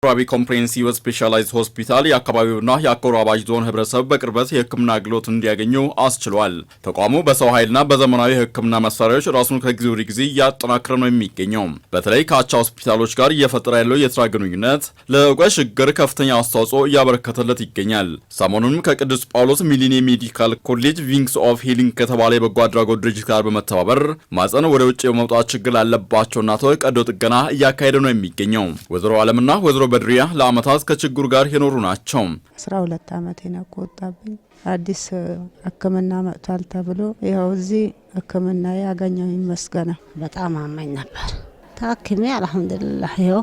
ወራቤ ኮምፕሬሄንሲቭ ስፔሻላይዝድ ሆስፒታል የአካባቢውና የአጎራባች ዞን ህብረተሰብ በቅርበት የህክምና አገልግሎት እንዲያገኙ አስችሏል። ተቋሙ በሰው ኃይልና በዘመናዊ የህክምና መሳሪያዎች ራሱን ከጊዜ ወደ ጊዜ እያጠናከረ ነው የሚገኘው። በተለይ ከአቻ ሆስፒታሎች ጋር እየፈጠረ ያለው የስራ ግንኙነት ለእውቀት ሽግግር ከፍተኛ አስተዋጽኦ እያበረከተለት ይገኛል። ሰሞኑንም ከቅዱስ ጳውሎስ ሚሊኒየም ሜዲካል ኮሌጅ ዊንግስ ኦፍ ሂሊንግ ከተባለ የበጎ አድራጎት ድርጅት ጋር በመተባበር ማህፀን ወደ ውጭ የመውጣት ችግር ላለባቸው እናቶች ቀዶ ጥገና እያካሄደ ነው የሚገኘው። ወይዘሮ ዓለምና ወይዘሮ በድሪያ ለአመታት ከችግሩ ጋር የኖሩ ናቸው። 12 አመት ነው ቆጣብኝ። አዲስ ህክምና መጥቷል ተብሎ ይኸው እዚህ ህክምና ያገኘው ይመስገን። በጣም አመኝ ነበር። ታክሜ አልሐምዱሊላህ ይኸው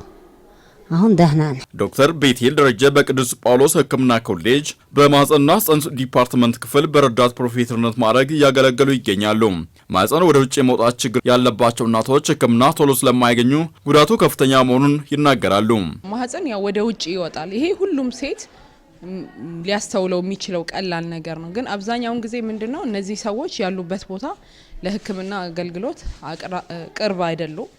አሁን ደህና ነኝ። ዶክተር ቤቴል ደረጀ በቅዱስ ጳውሎስ ህክምና ኮሌጅ በማህፀንና ጽንስ ዲፓርትመንት ክፍል በረዳት ፕሮፌሰርነት ማዕረግ እያገለገሉ ይገኛሉ። ማህፀን ወደ ውጭ የመውጣት ችግር ያለባቸው እናቶች ህክምና ቶሎ ስለማያገኙ ጉዳቱ ከፍተኛ መሆኑን ይናገራሉ። ማህፀን ያው ወደ ውጭ ይወጣል። ይሄ ሁሉም ሴት ሊያስተውለው የሚችለው ቀላል ነገር ነው። ግን አብዛኛውን ጊዜ ምንድነው እነዚህ ሰዎች ያሉበት ቦታ ለህክምና አገልግሎት ቅርብ አይደሉም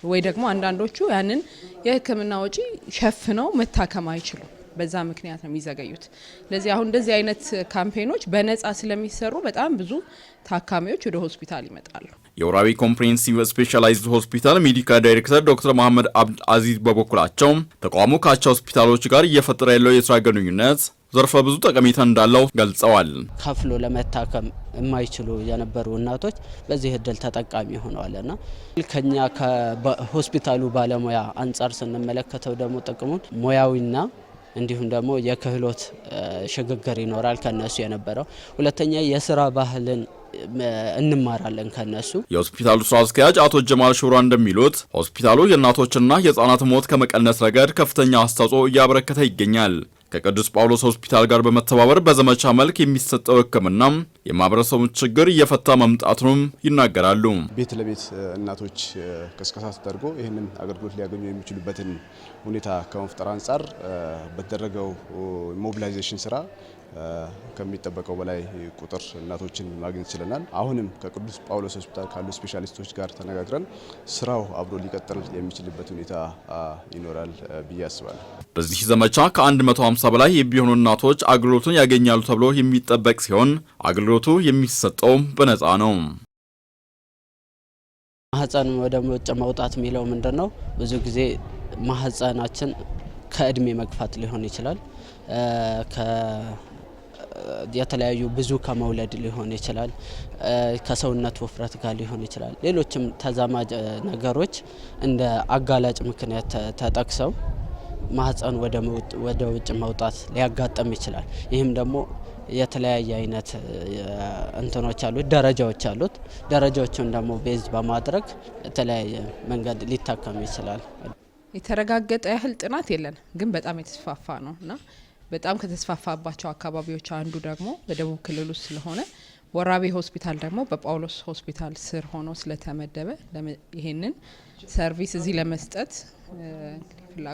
ወይ ደግሞ አንዳንዶቹ ያንን የህክምና ወጪ ሸፍነው መታከም አይችሉም። በዛ ምክንያት ነው የሚዘገዩት። ስለዚህ አሁን እንደዚህ አይነት ካምፔኖች በነፃ ስለሚሰሩ በጣም ብዙ ታካሚዎች ወደ ሆስፒታል ይመጣሉ። የወራቤ ኮምፕሬሄንሲቭ ስፔሻላይዝድ ሆስፒታል ሜዲካል ዳይሬክተር ዶክተር መሐመድ አብድ አዚዝ በበኩላቸው ተቋሙ ከአቻ ሆስፒታሎች ጋር እየፈጠረ ያለው የስራ ግንኙነት ዘርፈ ብዙ ጠቀሜታ እንዳለው ገልጸዋል። ከፍሎ ለመታከም የማይችሉ የነበሩ እናቶች በዚህ እድል ተጠቃሚ ሆነዋልና ከኛ ከሆስፒታሉ ባለሙያ አንጻር ስንመለከተው ደግሞ ጥቅሙን ሙያዊና እንዲሁም ደግሞ የክህሎት ሽግግር ይኖራል ከነሱ የነበረው። ሁለተኛ የስራ ባህልን እንማራለን ከነሱ። የሆስፒታሉ ስራ አስኪያጅ አቶ ጀማል ሹራ እንደሚሉት ሆስፒታሉ የእናቶችና የህፃናት ሞት ከመቀነስ ረገድ ከፍተኛ አስተዋጽኦ እያበረከተ ይገኛል። ከቅዱስ ጳውሎስ ሆስፒታል ጋር በመተባበር በዘመቻ መልክ የሚሰጠው ህክምና የማህበረሰቡን ችግር እየፈታ መምጣቱንም ይናገራሉ። ቤት ለቤት እናቶች ቅስቀሳ ተደርጎ ይህንን አገልግሎት ሊያገኙ የሚችሉበትን ሁኔታ ከመፍጠር አንጻር በተደረገው ሞቢላይዜሽን ስራ ከሚጠበቀው በላይ ቁጥር እናቶችን ማግኘት ችለናል። አሁንም ከቅዱስ ጳውሎስ ሆስፒታል ካሉ ስፔሻሊስቶች ጋር ተነጋግረን ስራው አብሮ ሊቀጥል የሚችልበት ሁኔታ ይኖራል ብዬ አስባለሁ። በዚህ ዘመቻ ከ150 በላይ የሚሆኑ እናቶች አገልግሎቱን ያገኛሉ ተብሎ የሚጠበቅ ሲሆን አገልግሎቱ የሚሰጠው በነፃ ነው። ማህፀን ወደ ውጭ መውጣት የሚለው ምንድነው? ብዙ ጊዜ ማህፀናችን ከእድሜ መግፋት ሊሆን ይችላል። የተለያዩ ብዙ ከመውለድ ሊሆን ይችላል። ከሰውነት ውፍረት ጋር ሊሆን ይችላል። ሌሎችም ተዛማጅ ነገሮች እንደ አጋላጭ ምክንያት ተጠቅሰው ማህፀን ወደ ውጭ መውጣት ሊያጋጥም ይችላል። ይህም ደግሞ የተለያየ አይነት እንትኖች አሉት፣ ደረጃዎች አሉት። ደረጃዎችን ደግሞ ቤዝ በማድረግ የተለያየ መንገድ ሊታከም ይችላል። የተረጋገጠ ያህል ጥናት የለን፣ ግን በጣም የተስፋፋ ነውና በጣም ከተስፋፋባቸው አካባቢዎች አንዱ ደግሞ በደቡብ ክልል ውስጥ ስለሆነ ወራቤ ሆስፒታል ደግሞ በጳውሎስ ሆስፒታል ስር ሆኖ ስለተመደበ ይሄንን ሰርቪስ እዚህ ለመስጠት